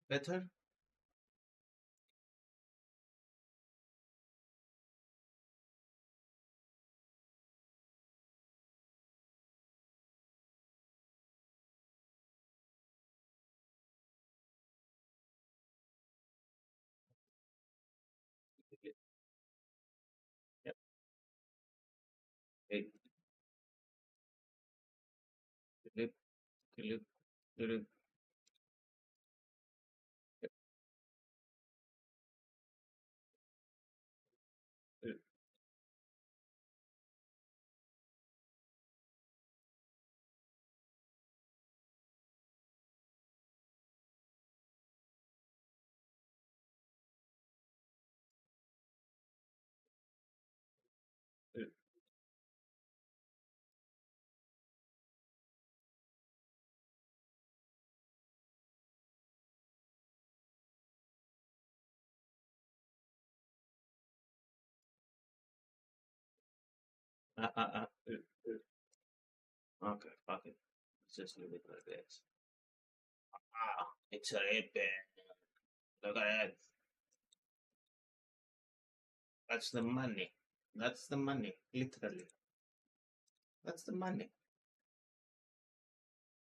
Better? Yep. Hey, Philip, Philip, Philip. Yep. Philip, Philip. Philip. Okay, fuck it. Let's just leave it like this. It's a ripping. Look at it. That's the money. That's the money. Literally. That's the money.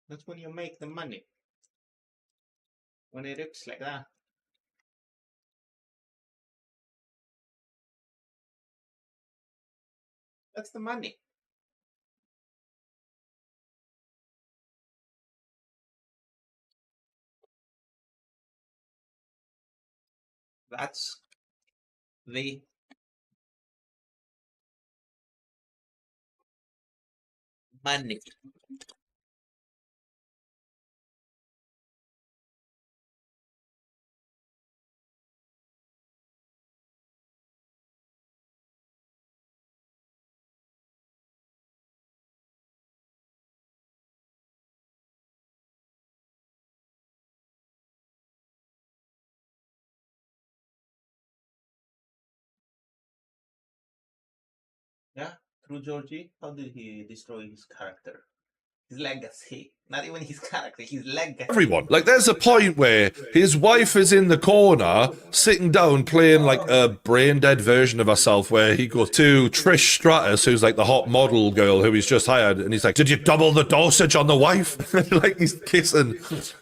That's when you make the money. When it looks like that. That's the money. That's the money. Yeah, through Georgie, how did he destroy his character? His legacy. Not even his character, his legacy. Everyone. Like, there's a point where his wife is in the corner, sitting down, playing like a brain dead version of herself, where he goes to Trish Stratus, who's like the hot model girl who he's just hired, and he's like, "Did you double the dosage on the wife?" Like, he's kissing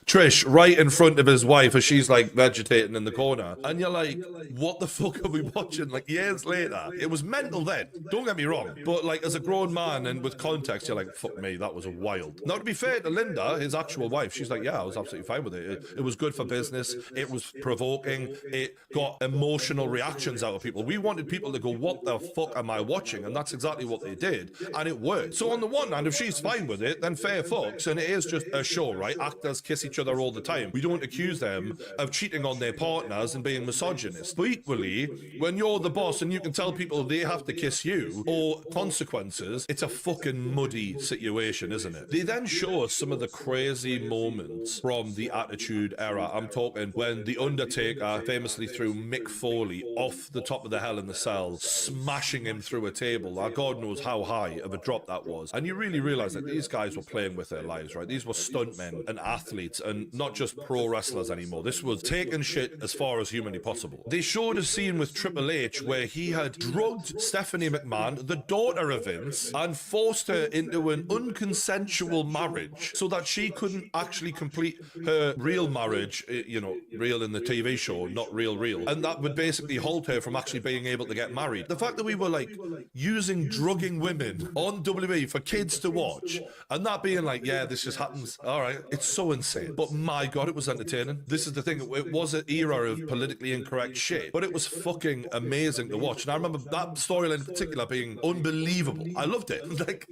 Trish right in front of his wife as she's like vegetating in the corner. And you're like, what the fuck are we watching? Like, years later. It was mental then, don't get me wrong. But like, as a grown man and with context, you're like, fuck me, that was wild. Now, to be fair to Linda, his actual wife, she's like, yeah, I was absolutely fine with it. It was good for business. It was provoking. It got emotional reactions out of people. We wanted people to go, what the fuck am I watching? And that's exactly what they did. And it worked. So on the one hand, if she's fine with it, then fair fucks. And it is just a show, right? Actors kiss each other all the time. We don't accuse them of cheating on their partners and being misogynist. But equally, when you're the boss and you can tell people they have to kiss you or consequences, it's a fucking muddy situation, isn't it? They then show us some of the crazy moments from the Attitude Era. I'm talking when The Undertaker famously threw Mick Foley off the top of the Hell in the Cell, smashing him through a table. Now, God knows how high of a drop that was. And you really realize that these guys were playing with their lives, right? These were stuntmen and athletes and not just pro wrestlers anymore. This was taking shit as far as humanly possible. They showed a scene with Triple H where he had drugged Stephanie McMahon, the daughter of Vince, and forced her into an unconsensual marriage so that she couldn't actually complete her real marriage, you know, real in the TV show, not real. And that would basically halt her from actually being able to get married. The fact that we were like using drugging women on WWE for kids to watch and that being like, yeah, this just happens. All right. It's so insane. But my God, it was entertaining. This is the thing. It was an era of politically incorrect shit, but it was fucking amazing to watch. And I remember that storyline in particular being unbelievable. I loved it. Like,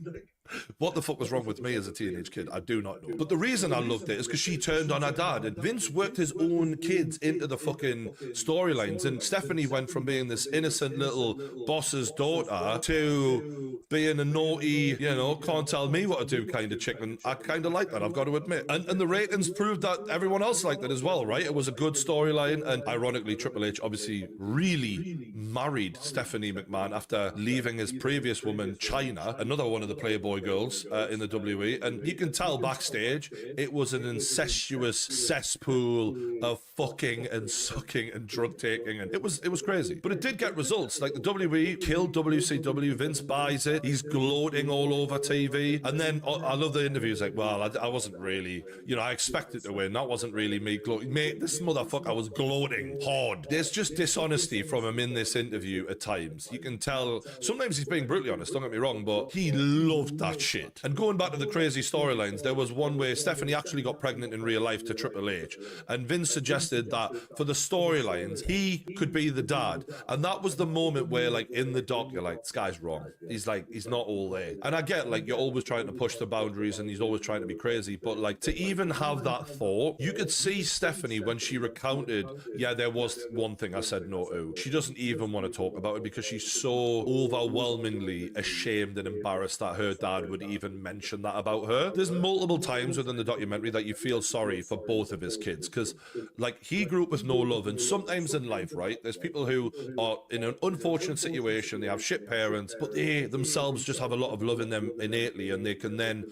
what the fuck was wrong with me as a teenage kid? I do not know. But the reason I loved it is because she turned on her dad. And Vince worked his own kids into the fucking storylines. And Stephanie went from being this innocent little boss's daughter to being a naughty, you know, can't tell me what to do kind of chick. And I kind of like that, I've got to admit. And the ratings proved that everyone else liked it as well, right? It was a good storyline. And ironically, Triple H obviously really married Stephanie McMahon after leaving his previous woman, Chyna, another one of the Playboy boy girls in the WWE, and you can tell backstage it was an incestuous cesspool of fucking and sucking and drug taking, and it was crazy. But it did get results. Like the WWE killed WCW. Vince buys it. He's gloating all over TV, and then I love the interviews. Like, well, I wasn't really, I expected to win. That wasn't really me gloating. Mate, this motherfucker was gloating hard. There's just dishonesty from him in this interview at times. You can tell. Sometimes he's being brutally honest. Don't get me wrong, but he loved that shit. And going back to the crazy storylines, there was one where Stephanie actually got pregnant in real life to Triple H, and Vince suggested that for the storylines he could be the dad, and that was the moment where, like, in the doc, you're like, this guy's wrong. He's not all there. And I get, like, you're always trying to push the boundaries and he's always trying to be crazy, but like, to even have that thought, you could see Stephanie when she recounted, yeah, there was one thing I said no to. She doesn't even want to talk about it because she's so overwhelmingly ashamed and embarrassed that her dad would even mention that about her. There's multiple times within the documentary that you feel sorry for both of his kids, because, like, he grew up with no love, and sometimes in life, right, there's people who are in an unfortunate situation, they have shit parents, but they themselves just have a lot of love in them innately, and they can then,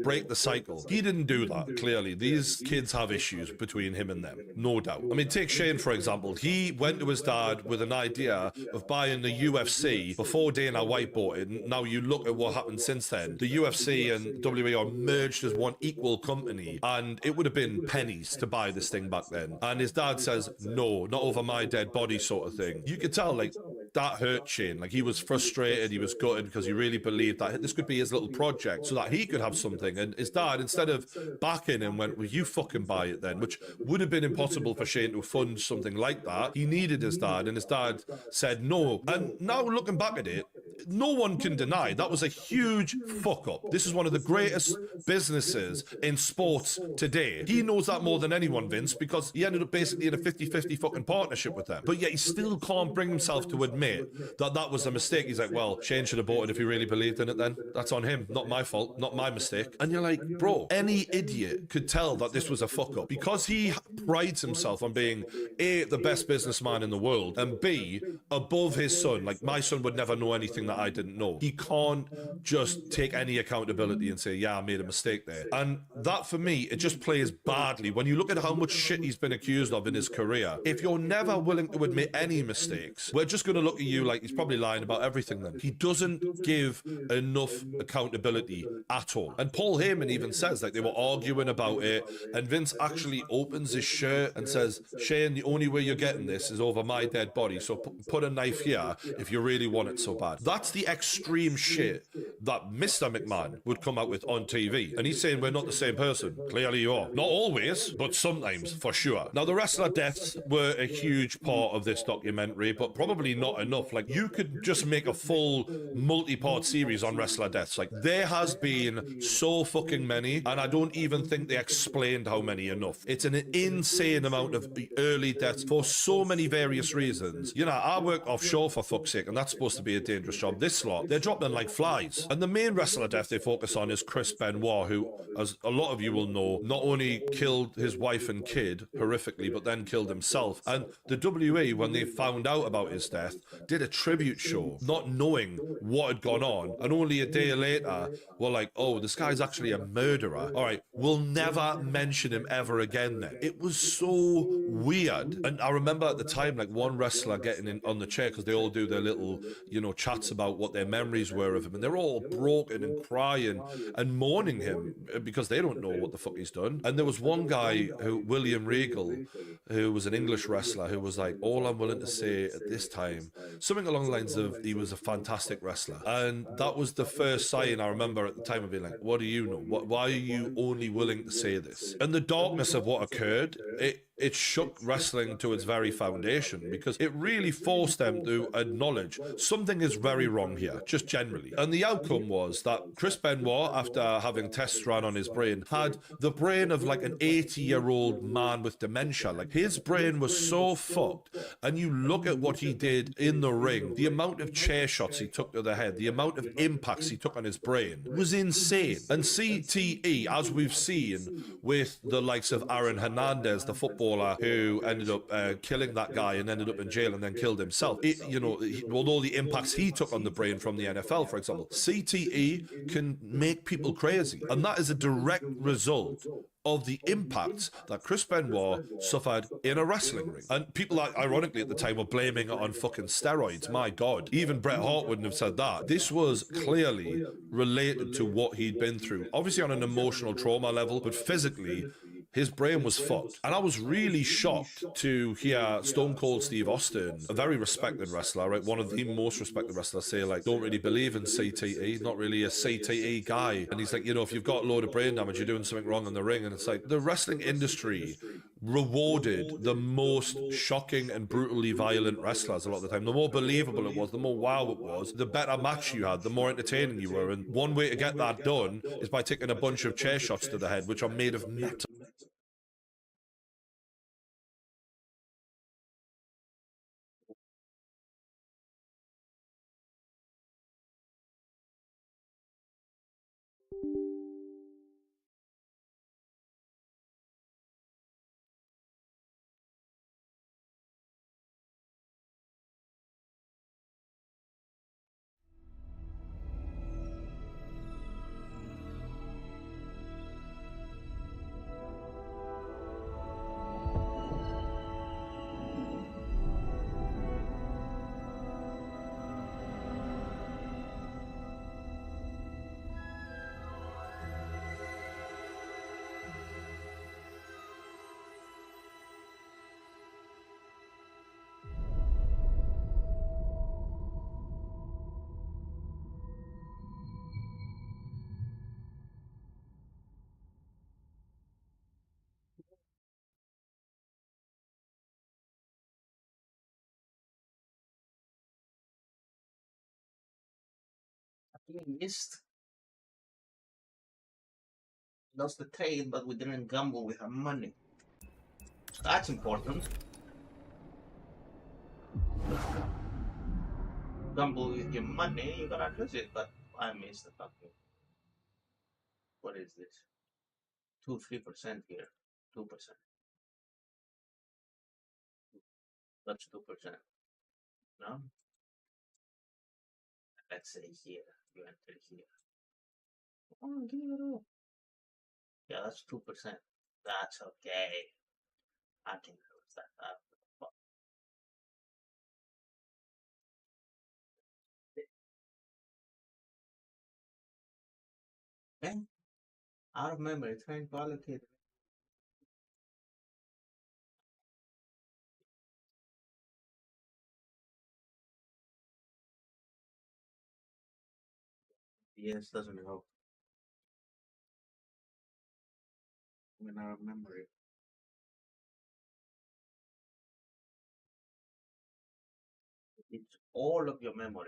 break the cycle. He didn't do that, clearly. These kids have issues between him and them, no doubt. I mean, take Shane, for example. He went to his dad with an idea of buying the UFC before Dana White bought it. Now you look at what happened since then. The UFC and WWE are merged as one equal company, and it would have been pennies to buy this thing back then. And his dad says, no, not over my dead body, sort of thing. You could tell, like, that hurt Shane. Like, he was frustrated, he was gutted, because he really believed that this could be his little project so that he could have something. And his dad, instead of backing him, went, well, you fucking buy it then, which would have been impossible for Shane to fund something like that. He needed his dad, and his dad said no. And now looking back at it, no one can deny that was a huge fuck up. This is one of the greatest businesses in sports today. He knows that more than anyone, Vince, because he ended up basically in a 50-50 fucking partnership with them. But yet he still can't bring himself to admit that that was a mistake. He's like, well, Shane should have bought it if he really believed in it then. That's on him, not my fault, not my mistake. And you're like, bro, any idiot could tell that this was a fuck up, because he prides himself on being A, the best businessman in the world, and B, above his son. Like, my son would never know anything that I didn't know. He can't just take any accountability and say, yeah, I made a mistake there. And that, for me, it just plays badly when you look at how much shit he's been accused of in his career. If you're never willing to admit any mistakes, we're just going to look at you like he's probably lying about everything then. He doesn't give enough accountability at all. And Paul Heyman even says, like, they were arguing about it, and Vince actually opens his shirt and says, Shane, the only way you're getting this is over my dead body, so put a knife here if you really want it so bad. That's the extreme shit that Mr. McMahon would come out with on TV. And he's saying we're not the same person. Clearly you are. Not always, but sometimes, for sure. Now, the wrestler deaths were a huge part of this documentary, but probably not enough. Like, you could just make a full multi-part series on wrestler deaths. Like, there has been so fucking many, and I don't even think they explained how many enough. It's an insane amount of early deaths for so many various reasons. I work offshore, for fuck's sake, and that's supposed to be a dangerous job. This lot, they're dropping like flies. And the main wrestler death they focus on is Chris Benoit, who, as a lot of you will know, not only killed his wife and kid horrifically, but then killed himself. And the WWE, when they found out about his death, did a tribute show, not knowing what had gone on. And only a day later, were like, oh, this guy's actually a murderer. All right, we'll never mention him ever again then. It was so weird. And I remember at the time, like, one wrestler getting in on the chair, because they all do their little, chats about what their memories were of him, and they're all broken and crying and mourning him because they don't know what the fuck he's done. And there was one guy, William Regal, who was an English wrestler, who was like, all I'm willing to say at this time, something along the lines of, he was a fantastic wrestler. And that was the first sign I remember at the time of being like, what do you know? Why are you only willing to say this? And the darkness of what occurred, it shook wrestling to its very foundation, because it really forced them to acknowledge something is very wrong here, just generally. And the outcome was that Chris Benoit, after having tests run on his brain, had the brain of like an 80-year-old man with dementia. Like, his brain was so fucked. And you look at what he did in the ring, the amount of chair shots he took to the head, the amount of impacts he took on his brain was insane. And CTE, as we've seen with the likes of Aaron Hernandez, the football Lawler, who ended up killing that guy and ended up in jail and then killed himself. Although the impacts he took on the brain from the NFL, for example, CTE can make people crazy, and that is a direct result of the impact that Chris Benoit suffered in a wrestling ring. And people, ironically, at the time were blaming it on fucking steroids. My God. Even Bret Hart wouldn't have said that. This was clearly related to what he'd been through. Obviously on an emotional trauma level, but physically, his brain was fucked. And I was really shocked to hear Stone Cold Steve Austin, a very respected wrestler, right? One of the most respected wrestlers, say, like, don't really believe in CTE, not really a CTE guy. And he's like, if you've got a load of brain damage, you're doing something wrong in the ring. And it's like, the wrestling industry rewarded the most shocking and brutally violent wrestlers a lot of the time. The more believable it was, the more wow it was, the better match you had, the more entertaining you were. And one way to get that done is by taking a bunch of chair shots to the head, which are made of metal. We missed. Lost the trade, but we didn't gamble with our money. So that's important. Gamble with your money, you're gonna lose it, but I missed the fucking. What is this? 2-3% here. 2%. That's 2%. No? Let's say here. You enter here. Oh, give it all. Yeah, that's 2%. That's okay. I can lose that. Okay. I remember trying to allocate. Yes, doesn't help. When I remember it. It's all of your memory.